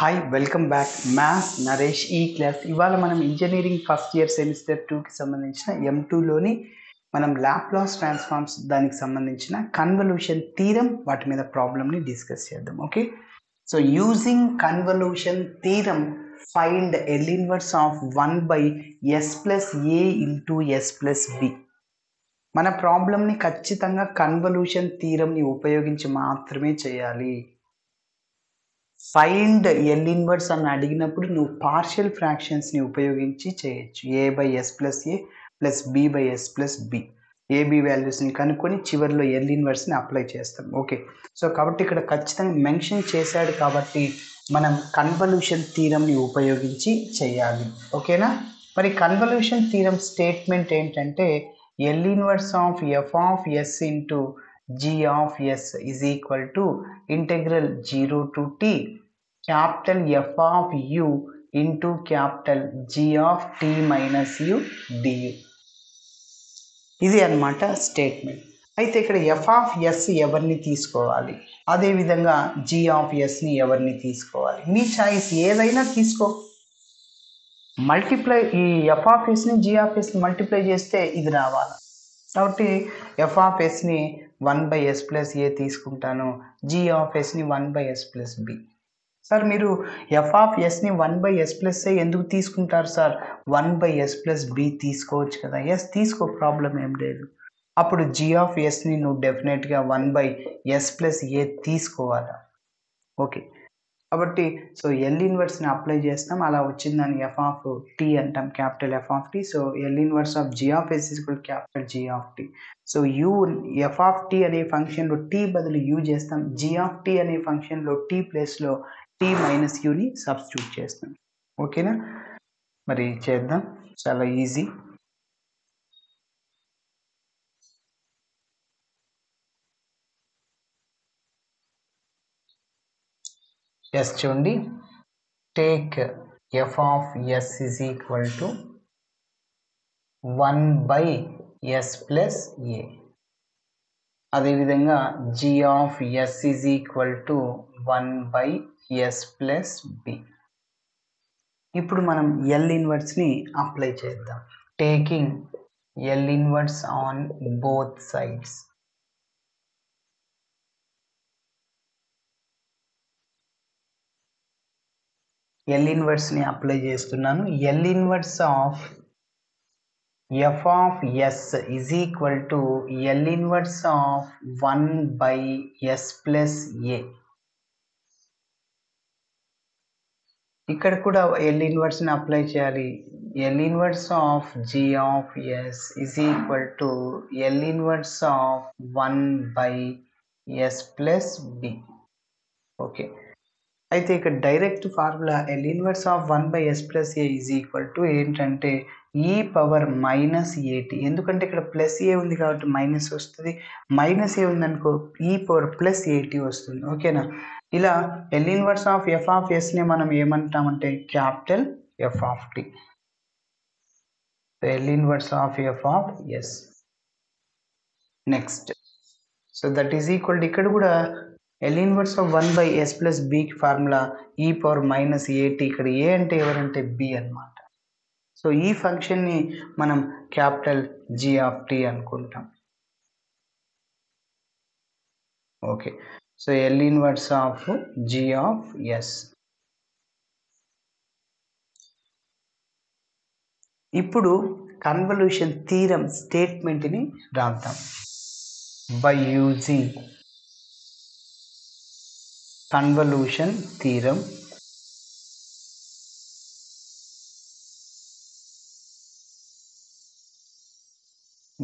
Hi welcome back maths Naresh ఈ class. ఇవాళ మనం ఇంజనీరింగ్ ఫస్ట్ ఇయర్ సెమిస్టర్ 2కి సంబంధించిన M2లోని మనం లాప్లాస్ ట్రాన్స్ఫార్మ్స్ దానికి సంబంధించిన కన్వల్యూషన్ థీరం వాటి మీద ప్రాబ్లమ్ని డిస్కస్ చేద్దాం. Okay, so using convolution theorem find L inverse of 1/s plus a into s plus b. మన ప్రాబ్లమ్ని ఖచ్చితంగా కన్వల్యూషన్ థీరంని ఉపయోగించి మాత్రమే చేయాలి. ఫైండ్ ఎల్ ఇన్వర్స్ అని అడిగినప్పుడు నువ్వు పార్షియల్ ఫ్రాక్షన్స్ని ఉపయోగించి చేయొచ్చు. a/s plus a plus b/s plus b. AB వాల్యూస్ని కనుక్కొని చివరిలో ఎల్ ఇన్వర్స్ని అప్లై చేస్తాం. ఓకే, సో కాబట్టి ఇక్కడ ఖచ్చితంగా మెన్షన్ చేశాడు కాబట్టి మనం కన్వల్యూషన్ థీరంని ఉపయోగించి చేయాలి. ఓకేనా, మరి కన్వల్యూషన్ థీరం స్టేట్మెంట్ ఏంటంటే L inverse of f of s into g of s is equal to integral 0 to t capital F of u into capital G of t minus u du. ఇది అన్నమాట statement. అయితే ఇక్కడ f of s ఎవరిని తీసుకోవాలి, అదేవిధంగా g of sని ఎవరిని తీసుకోవాలి, మీ choice ఏదైనా తీసుకో. మల్టిప్లై ఈ f of sని g of sని మల్టిప్లై చేస్తే ఇది రావాలి. కాబట్టి f of sని 1/s ప్లస్ a తీసుకుంటాను, g of sని 1/s ప్లస్ b. సార్ మీరు f of sని 1/s ప్లస్ a ఎందుకు తీసుకుంటారు సార్, 1/s ప్లస్ b తీసుకోవచ్చు కదా. ఎస్ తీసుకో, ప్రాబ్లం ఏం లేదు. అప్పుడు g of sని నువ్వు డెఫినెట్గా 1/s ప్లస్ a తీసుకోవాలా. ఓకే, కాబట్టి సో ఎల్ ఇన్వర్స్ని అప్లై చేస్తాం, అలా వచ్చిందని f ఆఫ్ t అంటాం, capital f of t. So l inverse of g of s equal capital g of t. So u f of t అనే ఫంక్షన్లో t బదులు u చేస్తాం, g ఆఫ్ t అనే ఫంక్షన్లో t ప్లేస్లో t మైనస్ యూని substitute చేస్తాం. ఓకేనా, మరి చేద్దాం, చాలా ఈజీ. ఎస్ చూడండి, take f of s is equal to 1/s plus a. అదేవిధంగా g of s is equal to 1/s plus b. ఇప్పుడు మనం ఎల్ ఇన్వర్స్ని అప్లై చేద్దాం, taking L inverse on both sides. L ఇన్వర్స్ని అప్లై చేస్తున్నాను. L inverse of f of s is equal to L inverse of 1/s plus a. ఇక్కడ కూడా L ఇన్వర్స్ని apply చేయాలి. L inverse of g of s is equal to L inverse of 1/s plus b. Okay, అయితే ఇక్కడ direct formula L inverse of 1/s plus a is equal to ఏంటంటే e power minus at. ఎందుకంటే ఇక్కడ plus a ఉంది కాబట్టి minus వస్తుంది, minus a ఉందనుకో e power plus at వస్తుంది. ఓకేనా, ఇలా L inverse of f of sని మనం ఏమంటామంటే capital f of t. L inverse of f of s. Next, so that is equal to ఇక్కడ కూడా L inverse of 1/s plus bకి formula e power minus at. ఇక్కడ a అంటే ఎవరంటే b అన్నమాట. సో ఈ ఫంక్షన్ని మనం క్యాపిటల్ g ఆఫ్ t అనుకుంటాం. Okay, so l inverse of g of s. ఇప్పుడు కన్వల్యూషన్ థీరం స్టేట్మెంట్ని రాద్దాం. By using convolution theorem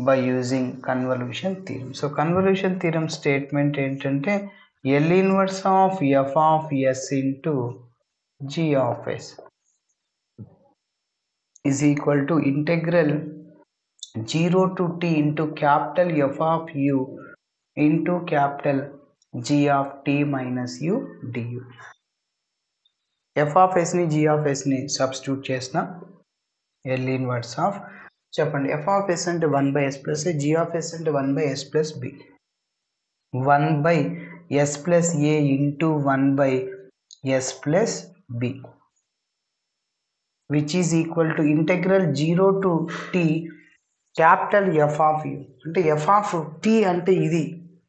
by using convolution theorem. So convolution theorem statement ఏంటంటే L inverse of f of s into g of s is equal to integral 0 to t into capital F of u into capital g of t minus u du. f of s ని g of s ని substitute చేసిన L inverse of చెప్పండి, f of s అంటే 1/s plus a, g of s అంటే 1/s plus b. 1/s plus a into 1/s plus b which is equal to integral 0 to t capital F of you అంటే F of tea అంటే ఇది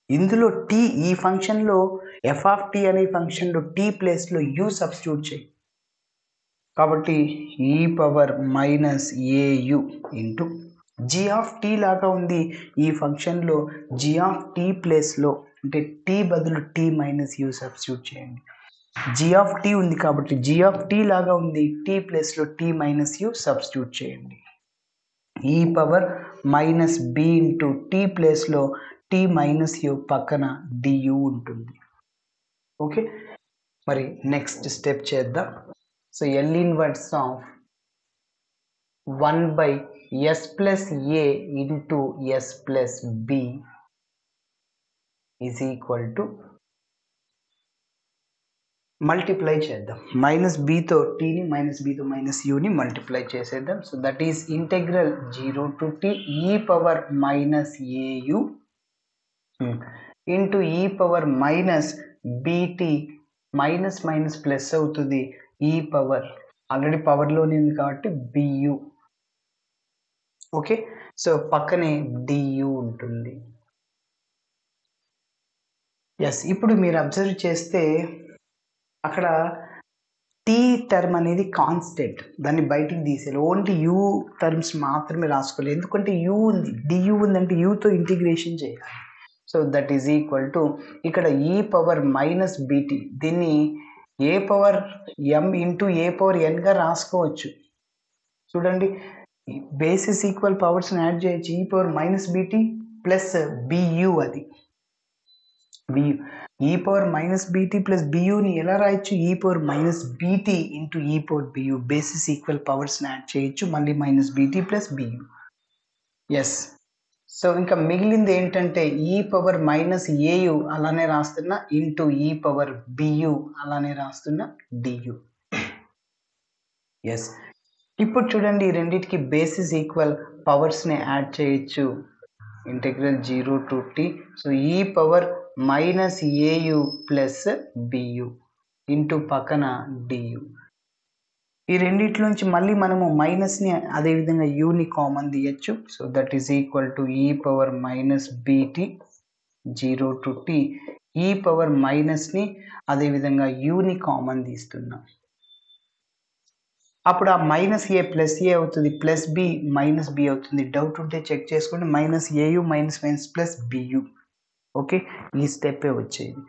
ఇందులో tea ఈ ఫంక్షన్లో F of tea అనే ఫంక్షన్లో tea ప్లేస్లో యూ సబ్స్టిట్యూట్ చేయి కాబట్టి ఈ power minus a u into g of t లాగా ఉంది ఈ ఫంక్షన్లో జీ ఆఫ్ టీ ప్లేస్లో అంటే టీ బదులు టీ మైనస్ యూ సబ్స్టిట్యూట్ చేయండి జీ ఆఫ్ టీ ఉంది కాబట్టి జీ ఆఫ్ టీ లాగా ఉంది టీ ప్లేస్లో టీ మైనస్ యూ సబ్స్టిట్యూట్ చేయండి e power minus b into t ప్లేస్లో టీ మైనస్ యూ పక్కన డియు ఉంటుంది ఓకే మరి నెక్స్ట్ స్టెప్ చేద్దాం so l inverse of 1 by s plus a into s plus b is equal to multiply చేద్దాం minus బితో టీని minus బితో minus యూని మల్టిప్లై చేసేద్దాం so that is integral 0 to t e power minus a u into e power minus b t minus minus plus అవుతుంది e power already పవర్లోనే ఉంది కాబట్టి బియు okay so పక్కనే డియు ఉంటుంది ఎస్ ఇప్పుడు మీరు అబ్జర్వ్ చేస్తే అక్కడ టీ టర్మ్ అనేది కాన్స్టెంట్ దాన్ని బయటికి తీసేయాలి ఓన్లీ యూ టర్మ్స్ మాత్రమే రాసుకోవాలి ఎందుకంటే యూ ఉంది డియూ ఉందంటే యూతో ఇంటిగ్రేషన్ చేయాలి so that is equal to ఇక్కడ ఈ పవర్ మైనస్ బిటి దీన్ని a power m into a power ఎన్గా రాసుకోవచ్చు చూడండి బేసిస్ ఈక్వల్ పవర్స్ని యాడ్ చేయొచ్చు e power minus b t plus b u అది b u e power minus b t plus బియుని ఎలా రాయొచ్చు e power minus b t into e power b u bases equal పవర్స్ని యాడ్ చేయొచ్చు మళ్ళీ minus b t plus b u s so ఇంకా మిగిలింది ఏంటంటే ఈ పవర్ మైనస్ ఏయు అలానే రాస్తున్నా ఇంటూ ఈ పవర్ బియు అలానే రాస్తున్నా డియు ఎస్ ఇప్పుడు చూడండి ఈ రెండింటికి బేసిస్ ఈక్వల్ పవర్స్ని యాడ్ చేయొచ్చు integral 0 to t so e power minus a u plus b u into పక్కన డియు ఈ రెండిట్లోంచి మళ్ళీ మనము మైనస్ని అదేవిధంగా యూని కామన్ తీయచ్చు so that is equal to e power minus b t 0 to t e power మైనస్ని అదేవిధంగా యూని కామన్ తీస్తున్నాం అప్పుడు ఆ మైనస్ ఏ ప్లస్ ఏ అవుతుంది ప్లస్ బి మైనస్ బి అవుతుంది డౌట్ ఉంటే చెక్ చేసుకోండి minus AU minus minus plus బియు okay ఈ స్టెప్పే వచ్చేది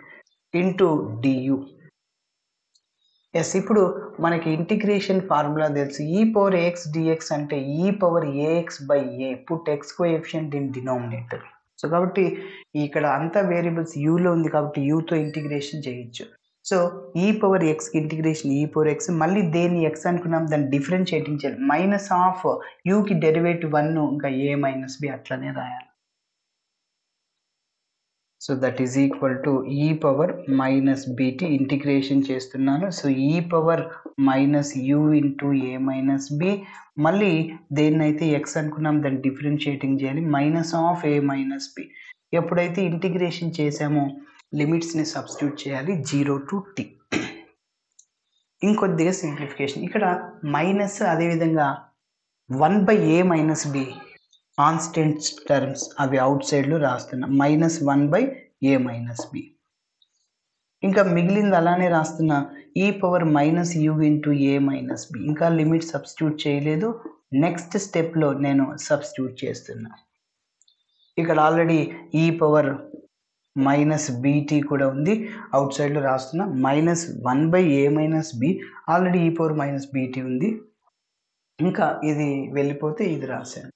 ఇంటూ డియు ఎస్ ఇప్పుడు మనకి ఇంటిగ్రేషన్ ఫార్ములా తెలుసు ఈ పవర్ ఏఎక్స్ డిఎక్స్ అంటే e power a x by a put x coefficient in denominator so కాబట్టి ఇక్కడ అంతా వేరియబుల్స్ యూలో ఉంది కాబట్టి యూతో ఇంటిగ్రేషన్ చేయొచ్చు సో ఈ పవర్ ఎక్స్కి ఇంటిగ్రేషన్ ఈ పవర్ ఎక్స్ మళ్ళీ దేన్ని ఎక్స్ అనుకున్నాం దాన్ని డిఫరెన్షియేటింగ్ చేయాలి మైనస్ ఆఫ్ యూకి డెరివేటివ్ 1 ఇంకా ఏ మైనస్ బి అట్లనే రాయాలి so that is equal to e power minus b t integration చేస్తున్నాను so e power minus u into a minus b మళ్ళీ దేన్నైతే ఎక్స్ అనుకున్నాం దాన్ని డిఫరెన్షియేటింగ్ చేయాలి minus of a minus b ఎప్పుడైతే ఇంటిగ్రేషన్ చేసామో లిమిట్స్ని సబ్స్టిట్యూట్ చేయాలి 0 టు టీ ఇంకొద్దిగా సింప్లిఫికేషన్ ఇక్కడ మైనస్ అదేవిధంగా 1 by a minus b constant terms అవి అవుట్ సైడ్లో రాస్తున్నా minus 1 by a minus b ఇంకా మిగిలింది అలానే రాస్తున్నా e power minus u into a minus b ఇంకా లిమిట్ సబ్స్టిట్యూట్ చేయలేదు నెక్స్ట్ స్టెప్లో నేను సబ్స్టిట్యూట్ చేస్తున్నా ఇక్కడ already e power minus BT కూడా ఉంది అవుట్ సైడ్లో రాస్తున్నా minus 1 by a minus b already e power minus b t ఉంది ఇంకా ఇది వెళ్ళిపోతే ఇది రాశాను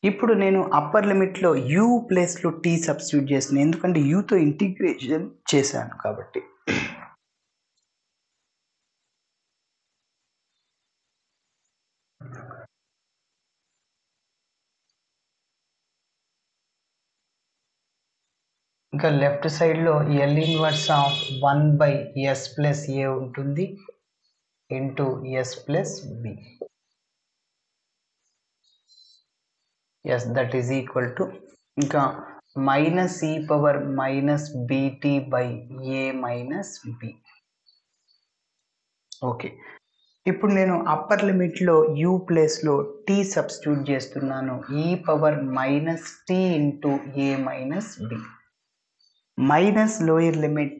ఇప్పుడు నేను అప్పర్ లిమిట్లో యూ ప్లేస్లో టీ సబ్స్టిట్యూట్ చేస్తున్నాను ఎందుకంటే యూతో ఇంటిగ్రేషన్ చేశాను కాబట్టి ఇంకా లెఫ్ట్ సైడ్లో L inverse of 1 by s plus a ఉంటుంది into s plus b s that is equal to ఇంకా minus e power minus b t by a minus b okay. ఇప్పుడు నేను అప్పర్ లిమిట్‌లో యూ ప్లేస్‌లో టీ సబ్స్టిట్యూట్ చేస్తున్నాను. e⁻t into a minus b. Minus lower limit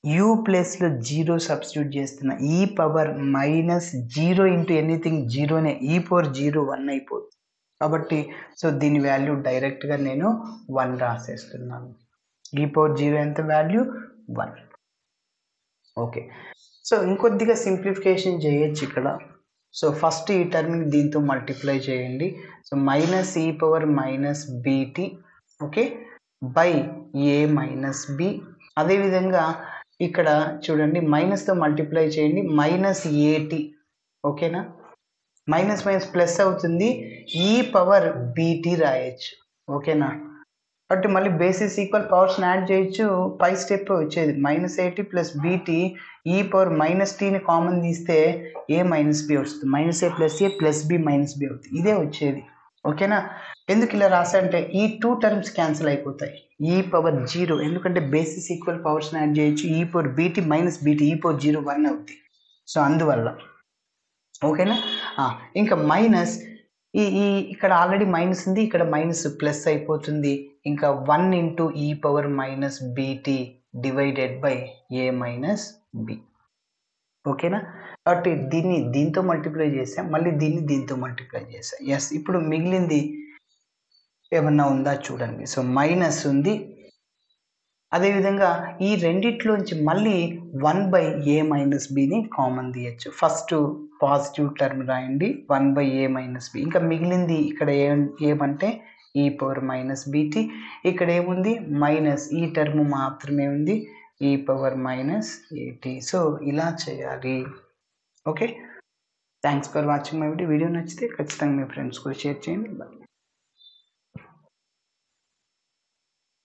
you ప్లేస్‌లో 0 substitute చేస్తున్నా. e⁻0 into anything జీరోనే. ఈ power 0 1 అయిపోతుంది. కాబట్టి సో దీని వాల్యూ డైరెక్ట్‌గా నేను 1 రాసేస్తున్నాను. ఈ పవర్ 0 ఎంత వాల్యూ 1. ఓకే. సో ఇంకొద్దిగా సింప్లిఫికేషన్ చేయొచ్చు ఇక్కడ. సో ఫస్ట్ ఈ టర్మ్‌ని దీంతో మల్టిప్లై చేయండి. So -e⁻−bt okay by a minus b. అదేవిధంగా ఇక్కడ చూడండి మైనస్తో మల్టిప్లై చేయండి -at ఓకేనా. మైనస్ మైనస్ ప్లస్ అవుతుంది. e⁻bt రాయొచ్చు ఓకేనా. కాబట్టి మళ్ళీ బేసిస్ ఈక్వల్ పవర్స్ని యాడ్ చేయొచ్చు. పై స్టెప్ వచ్చేది -at ప్లస్ bt e⁻−tని కామన్ తీస్తే a మైనస్ b వస్తుంది. -a plus b minus b అవుతుంది. ఇదే వచ్చేది ఓకేనా. ఎందుకు ఇలా రాసా అంటే ఈ 2 టర్మ్స్ క్యాన్సిల్ అయిపోతాయి. e⁻0 ఎందుకంటే బేసిస్ ఈక్వల్ పవర్స్ని యాడ్ చేయొచ్చు. e⁻bt మైనస్ bt e⁻0 1 అవుతుంది. సో అందువల్ల ఓకేనా. ఇంకా మైనస్ ఈ ఈ ఇక్కడ ఆల్రెడీ మైనస్ ఉంది, ఇక్కడ మైనస్ ప్లస్ అయిపోతుంది. ఇంకా 1 into e⁻−bt divided by a minus b ఓకేనా. కాబట్టి దీన్ని దీంతో మల్టిప్లై చేసాం, మళ్ళీ దీన్ని దీంతో మల్టిప్లై చేసాం. ఎస్, ఇప్పుడు మిగిలింది ఏమన్నా ఉందా చూడండి. సో మైనస్ ఉంది. అదేవిధంగా ఈ రెండిట్లోంచి మళ్ళీ 1/a మైనస్ బిని కామన్ తీయచ్చు. ఫస్ట్ పాజిటివ్ టర్మ్ రాయండి 1/a మైనస్ బి. ఇంకా మిగిలింది ఇక్కడ ఏమంటే e⁻−bt. ఇక్కడ ఏముంది మైనస్, ఈ టర్మ్ మాత్రమే ఉంది e⁻−at. సో ఇలా చేయాలి. Okay. Thanks for watching my video. Video నచ్చితే ఖచ్చితంగా మీ ఫ్రెండ్స్ కూడా షేర్ చేయండి. బాయ్.